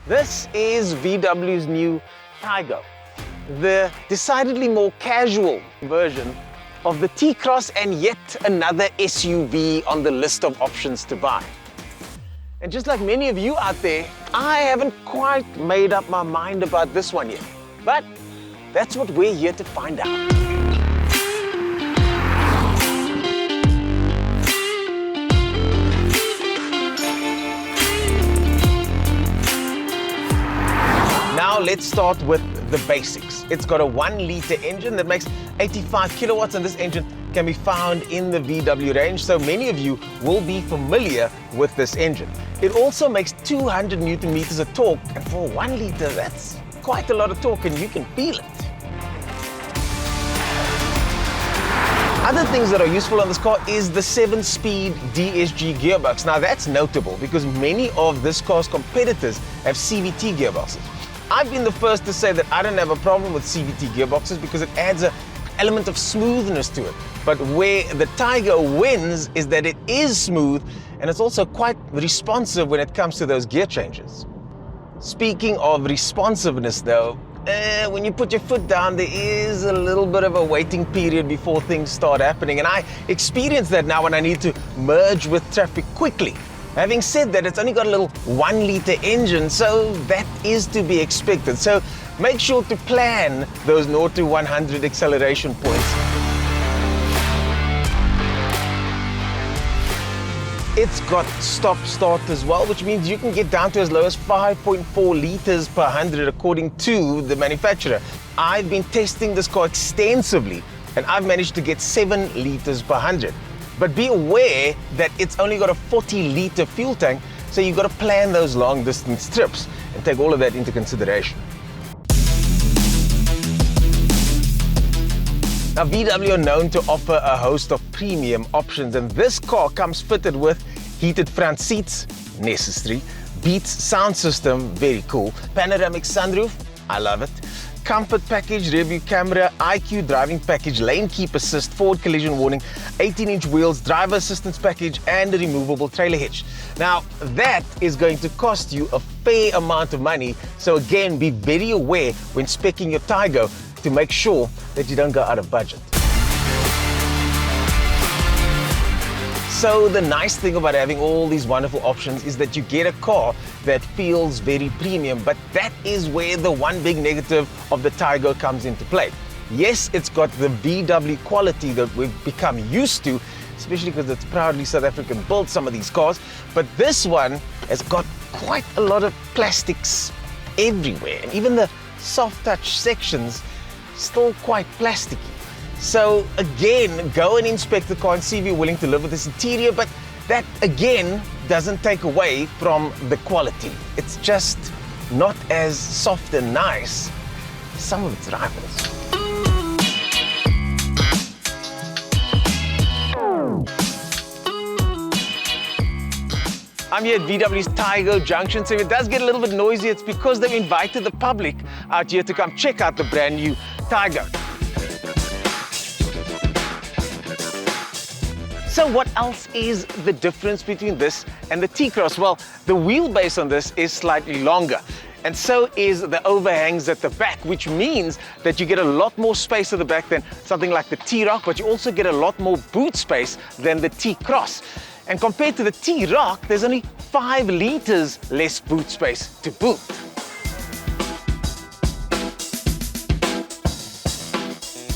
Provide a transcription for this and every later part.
This is VW's new Taigo, the decidedly more casual version of the T-Cross and yet another SUV on the list of options to buy. And just like many of you out there, I haven't quite made up my mind about this one yet. But that's what we're here to find out. Now let's start with the basics. It's got a 1-liter engine that makes 85 kilowatts, and this engine can be found in the VW range, so many of you will be familiar with this engine. It also makes 200 Newton meters of torque, and for 1 liter, that's quite a lot of torque, and you can feel it. Other things that are useful on this car is the 7-speed DSG gearbox. Now that's notable because many of this car's competitors have CVT gearboxes. I've been the first to say that I don't have a problem with CVT gearboxes because it adds an element of smoothness to it. But where the Taigo wins is that it is smooth and it's also quite responsive when it comes to those gear changes. Speaking of responsiveness though, when you put your foot down, there is a little bit of a waiting period before things start happening. And I experience that now when I need to merge with traffic quickly. Having said that, it's only got a little 1-liter engine, so that is to be expected. So make sure to plan those 0 to 100 acceleration points. It's got stop-start as well, which means you can get down to as low as 5.4 liters per 100 according to the manufacturer. I've been testing this car extensively and I've managed to get 7 liters per 100. But be aware that it's only got a 40-liter fuel tank, so you've got to plan those long-distance trips and take all of that into consideration. Now, VW are known to offer a host of premium options, and this car comes fitted with heated front seats, necessary, Beats sound system, very cool, panoramic sunroof, I love it, comfort package, rear view camera, IQ driving package, lane keep assist, forward collision warning, 18-inch wheels, driver assistance package, and a removable trailer hitch. Now, that is going to cost you a fair amount of money, so again, be very aware when speccing your Taigo to make sure that you don't go out of budget. So the nice thing about having all these wonderful options is that you get a car that feels very premium, but that is where the one big negative of the Taigo comes into play. Yes, it's got the VW quality that we've become used to, especially because it's proudly South African built, some of these cars, but this one has got quite a lot of plastics everywhere, and even the soft touch sections still quite plasticky. So again, go and inspect the car and see if you're willing to live with this interior, but that again doesn't take away from the quality. It's just not as soft and nice as some of its rivals. I'm here at VW's Taigo Junction, so if it does get a little bit noisy, it's because they've invited the public out here to come check out the brand new Taigo. So what else is the difference between this and the T-Cross? Well, the wheelbase on this is slightly longer, and so is the overhangs at the back, which means that you get a lot more space at the back than something like the T-Roc, but you also get a lot more boot space than the T-Cross. And compared to the T-Roc, there's only 5 liters less boot space to boot.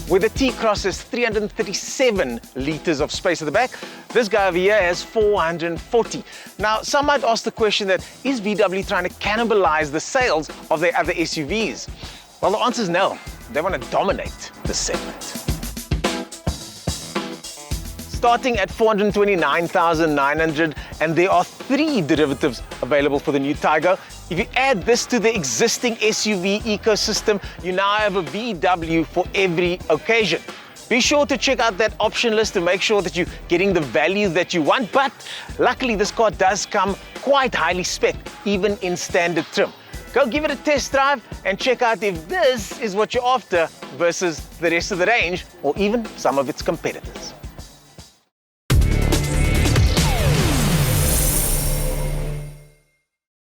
Where the T-Cross has 337 liters of space at the back, this guy over here has 440. Now, some might ask the question that, is VW trying to cannibalize the sales of their other SUVs? Well, the answer is no. They want to dominate the segment. Starting at 429,900, and there are 3 derivatives available for the new Taigo. If you add this to the existing SUV ecosystem, you now have a VW for every occasion. Be sure to check out that option list to make sure that you're getting the value that you want, but luckily this car does come quite highly spec'd, even in standard trim. Go give it a test drive and check out if this is what you're after versus the rest of the range or even some of its competitors.